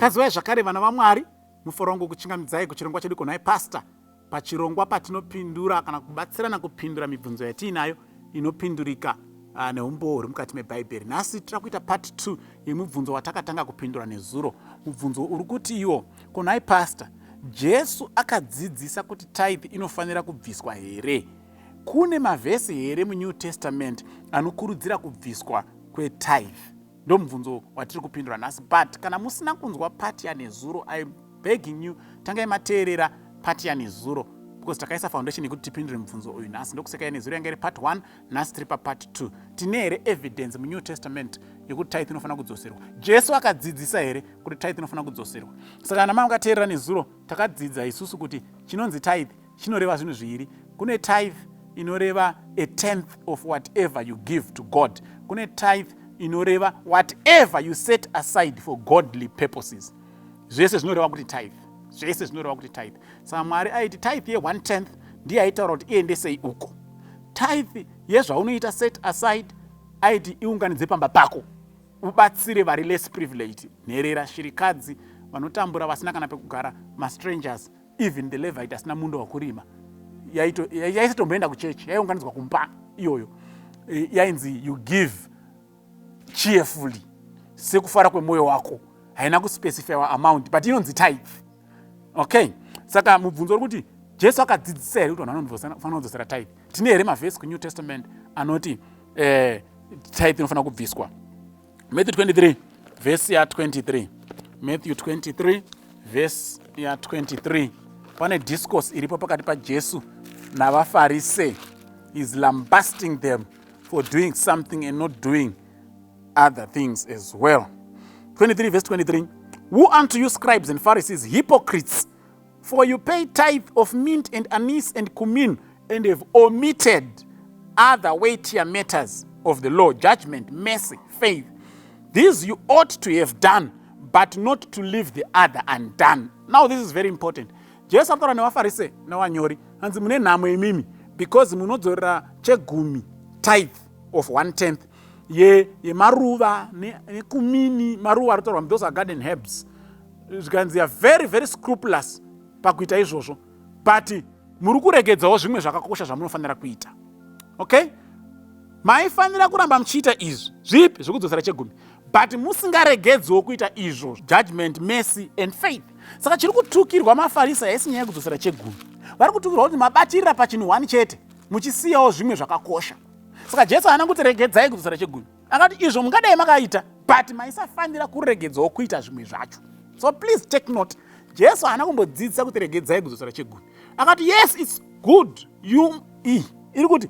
Kazivai zvakare vana vaMwari, mufaro wangu kuchingamidzai kuchirongwa chedu kunhai Pastor, pachirongwa patinopindura kana kubatsirana kupindura mibvunzo yatiinayo inopindurika neumboori mukati mebhaibheri. Nhasi tiri kuita part 2 yemubvunzo watakatanga kupindura nezuro. Mubvunzo uri kuti iwo, kunhai Pastor, Jesu akadzidzisa kuti tithe inofanira kubviswa here? Kune mavhesi here muNew Testament anokurudzira kubviswa kwetithe? Ndo mubvunzo watiri kupindura nhasi. But kana musina kunzwa pati yanezuro, I begging you, tangai mateerera pati yanezuro, because takaisa foundation yekuti tipindure mubvunzo uyu nhasi. Ndokuseka yanezuro yanga iri part 1, nhasi tiri papart 2. Tine here evidence muNew Testament yekuti tithe inofanira kudzoserwa? Jesu akadzidzisa here kuti tithe inofanira kudzoserwa? Saka kana mangateerera nezuro, takadzidza isusu kuti chinonzi tithe chinoreva zvinhu zviviri. Kune tithe inoreva a tenth of whatever you give to God. Kune tithe inoreva whatever you set aside for godly purposes. Zvese zvinoreva kuti tithe. Zvese zvinoreva kuti tithe. Saka Mwari aiti tithe ye1/10 ndiye aitaura kuti iendesei uko. Tithe yezvaunoita set aside aiti iunganidze pamba pako, ubatsire vari less privileged, nherera, shirikadzi, vanotambura vasina kana pekugara, mastrangers, even the Levite asina mundo wakurima. Yaisitomboenda kuchechi, yaiunganidzwa kumba iyoyo. Yainzi you give cheerfully, sekufara kwemwoyo wako. Haina kuspecify amount, but inonzi tithe. Okay? Saka mubvunzo uri kuti Jesu akadzidzisa here kuti vanhu vanofanira kudzosera tithe? Tine here mavhesi kuNew Testament anoti tithe inofanira kubviswa? Matthew 23 vhesi ya23. Matthew 23 vhesi ya23. Pane discourse iripo pakati paJesu navaFarisee. He's lambasting them for doing something and not doing other things as well. 23 verse 23. Woe unto you, scribes and Pharisees, hypocrites! For you pay tithe of mint and anise and cumin, and have omitted other weightier matters of the law, judgment, mercy, faith. These you ought to have done, but not to leave the other undone. Now this is very important. Jesu akataura nevaFarisee nevanyori, hanzi mune nhamo imimi, because munodzorera chegumi, tithe of 1/10 yemaruva nekumini, maruva anotorwa, those are garden herbs. Zvikanzi are very very scrupulous pakuita izvozvo, but muri kuregedzawo zvimwe zvakakosha zvamunofanira kuita. Okay? Maifanira kuramba muchiita izvi, zvipi? Zvekudzosera chegumi, but musingaregedzewo kuita izvo, judgment, mercy and faith. Saka chiri kutukirwa maFarisi haisi nyaya yekudzosera chegumi. Vari kutukirwa kuti mabatirira pachinhu 1 chete, muchisiyawo zvimwe zvakakosha. Saka Jesu haana kuti regedzai kudzosera chegumi. Akati izvo mungadai makaita, but maisafanira kuregedzawo kuita zvimwe zvacho. So please take note. Jesu haana kumbodzidzisa kuti regedzai kudzosera chegumi. Akati yes, it's good. Iri kuti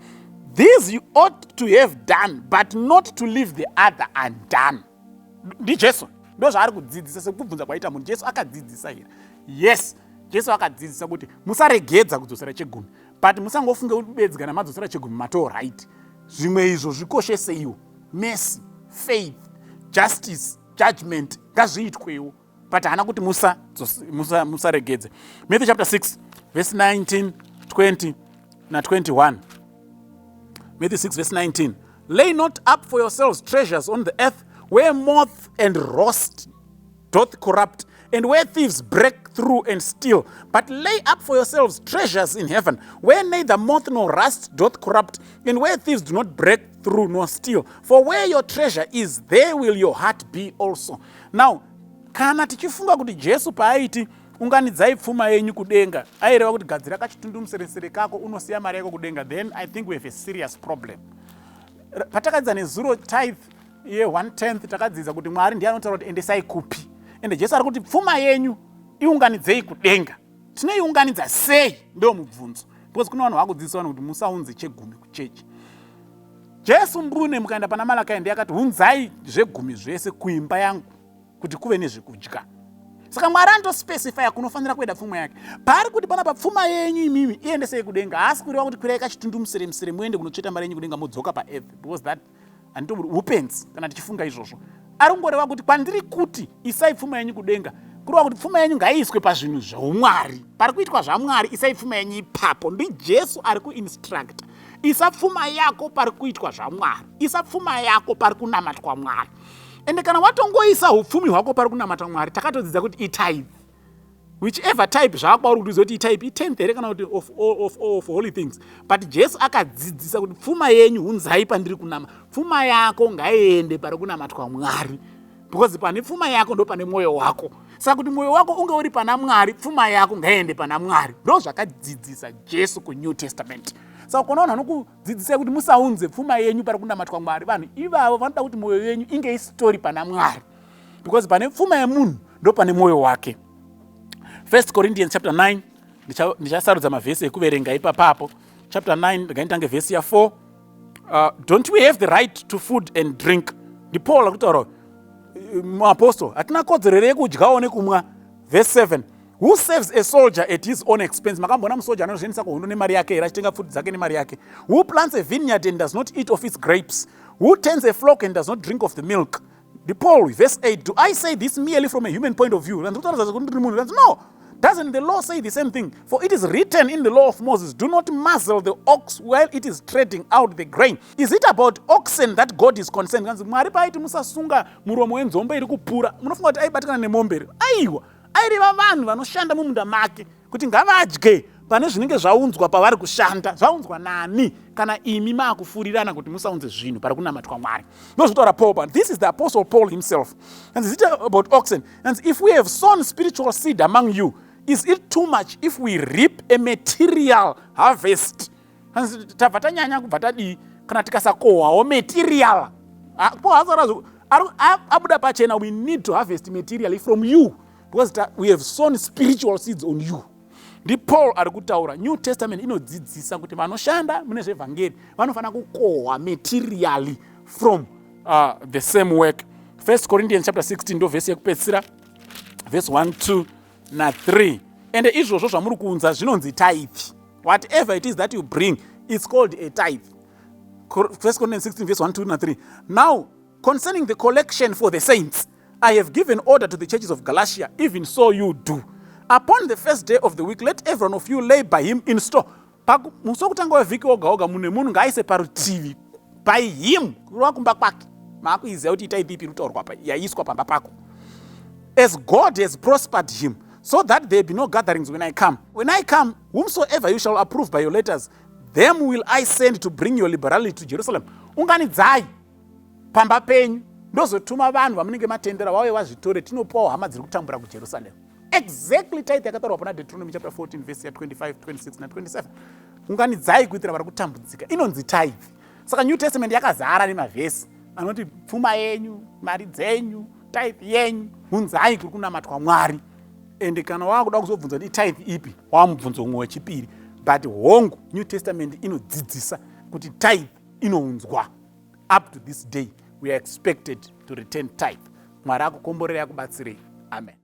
these you ought to have done, but not to leave the other undone. Jesu ndo zvaari kudzidzisa. Sekubvunza kwaita munhu, Jesu akadzidzisa here? Yes, Jesu akadzidzisa kuti musaregedza kudzosera chegumi, but musangofunge kuti bedzi kana madzosera chegumi matoo right. Zvimwe izvo zvikosheseiwo, mercy, faith, justice, judgment, ngazviitwewo, but haana kuti musaregedze. Matthew chapter 6 verse 19, 20 na 21. Matthew 6 verse 19. Lay not up for yourselves treasures on the earth, where moth and rust doth corrupt, and where thieves break through and steal. But lay up for yourselves treasures in heaven, where neither moth nor rust doth corrupt, and where thieves do not break through nor steal. For where your treasure is, there will your heart be also. Now, kana tichifunga kuti Jesu paaiti unganidzai pfuma yenyu kudenga, aireva kuti gadzira kachitundumusere kako unosiya mari yako kudenga, then I think we have a serious problem. Patakadzidza nezuro tithe ye1/10 takadzidza kuti Mwari ndiye anotaura kuti endesai kupi. Ende Jesu ari kuti pfuma yenyu iunganidzei kudenga. Tinoiunganidza sei? Ndo mubvunzo. Because kuna vanhu vakudzidzisa vanhu kuti musaunze chegumi kuchechi. Jesu mbune mukaenda pana Malakai ndiye akati unzai zvegumi zvese kuimba yangu kuti kuve nezvekudya. Saka Mwari anotospecifya kunofanira kuenda pfuma yake. Pari kuti pana papfuma yenyu imimi iendesei kudenga, haasi kureva kuti kwirai kachitundumusere muende kunotsveta mari yenyu kudenga modzoka paearth, because that handito upenzi kana tichifunga izvozvo. Ari kungoreva kuti kwandiri kuti isai pfuma yenyu kudenga, kureva kuti pfuma yenyu ngaiiswe pazvinhu zvaumwari. Pari kuitwa zvaMwari, isai pfuma yenyu ipapo. Ndi Jesu ari kuinstructa. Isa pfuma yako pari kuitwa zvaMwari. Isa pfuma yako pari kunamatwa Mwari. ende kana watongoisa upfumi hwako pari kunamata Mwari, takatodzidza kuti itithe. Whichever type zvakwauri kuti uzoti itype i10th here kana kuti of holy things. But Jesu akadzidzisa kuti pfuma yenyu unzai pandiri kunama. Pfuma yako ngaiende pari kunamatwa Mwari. Because pane pfuma yako ndo pane mwoyo wako. Saka kuti mwoyo wako unge uri pana Mwari, pfuma yako ngaiende pana Mwari. Ndo zvakadzidzisa Jesu kuNew Testament. Saka kunoona nokudzidzisa kuti musaunze pfuma yenyu pari kunamatwa Mwari. Vanhu ivavo vanoda kuti mwoyo yenyu inge isitori pana Mwari. Because pane pfuma yemunhu ndo pane mwoyo wake. 1 Corinthians chapter 9, ndichasarudza mavhesi ekuverenga ipapapo. Chapter 9, ndinganditange vhesi ya4. Don't we have the right to food and drink? Paul akutaura muapostle, hatina kodzero yekudyawo nekumwa. Verse 7, who saves a soldier at his own expense? Makambona musoja anozviendesa kuhondo nemari yake here, achitenga food dzake nemari yake. Who plants a vineyard and does not eat of its grapes? Who tends a flock and does not drink of the milk? Paul, verse 8, do I say this merely from a human point of view? No. Doesn't the law say the same thing? For it is written in the law of Moses, do not muzzle the ox while it is treading out the grain. Is it about oxen that God is concerned? Mwari paiti musasunga muromo wenzombe iri kupura. Munofunga kuti aibatikana nemombe. Aiwa, airiva vanhu vanoshanda mumunda make kuti ngavadye pane zvinenge zvaunzwa pavari kushanda. Zvaunzwa nani kana imi maakufurirana kuti musaunze zvinhu pari kunamatwa Mwari. Ndozvitaura Paul, but this is the apostle Paul himself. And is it about oxen? And if we have sown spiritual seed among you, is it too much if we reap a material harvest? Tabva tanyanya kubva tadii kana tikasakohwawo material. Abuda pachena, we need to harvest materially from you because we have sown spiritual seeds on you. Paul ari kutaura New Testament inodzidzisa kuti vanoshanda mune zvevhangeri vanofana kukohwa materially from the same work. 1 Corinthians chapter 16 ndo vhesi yekupedzisira, verse 1, 2 na 3. Ende izvozvo zvamuri kuunza zvinonzi tithe. Whatever it is that you bring, it's called a tithe. 1 Corinthians 16 verse 1, 2 na 3. Now, concerning the collection for the saints, I have given order to the churches of Galatia, even so you do. Upon the first day of the week, let every one of you lay by him in store. Muso kutanga wevhiki oga oga mune munhu ngaaise parutivi by him kurova kumba kwake. Maakuiziva kuti tithe ipi irikutaurwa pa yaiswa pamba pako. As God has prospered him, so that there be no gatherings when I come. When I come, whomsoever you shall approve by your letters, them will I send to bring your liberality to Jerusalem. Unganidzai pamba penyu ndozotuma vanhu vamunenge matendera vauye vazvitore tinopawo hama dziri kutambura kuJerusalem. Exactly tithe yakataurwa pana Deuteronomy chapter 14 verse 25, 26 na 27. Unganidzai kuitira vari kutambudzika. Inonzi tithe. Saka New Testament yakazara nemavhesi anoti pfuma yenyu, mari dzenyu, tithe yenyu, unzai kuri kunamatwa Mwari. Ende kana wakuda kuzobvunza kuti tithe ipi, wamubvunzo umwe wechipiri. But hongu New Testament inodzidzisa kuti tithe inounzwa. Up to this day, we are expected to return tithe. Mwari akukomborera akubatsirei. Amen.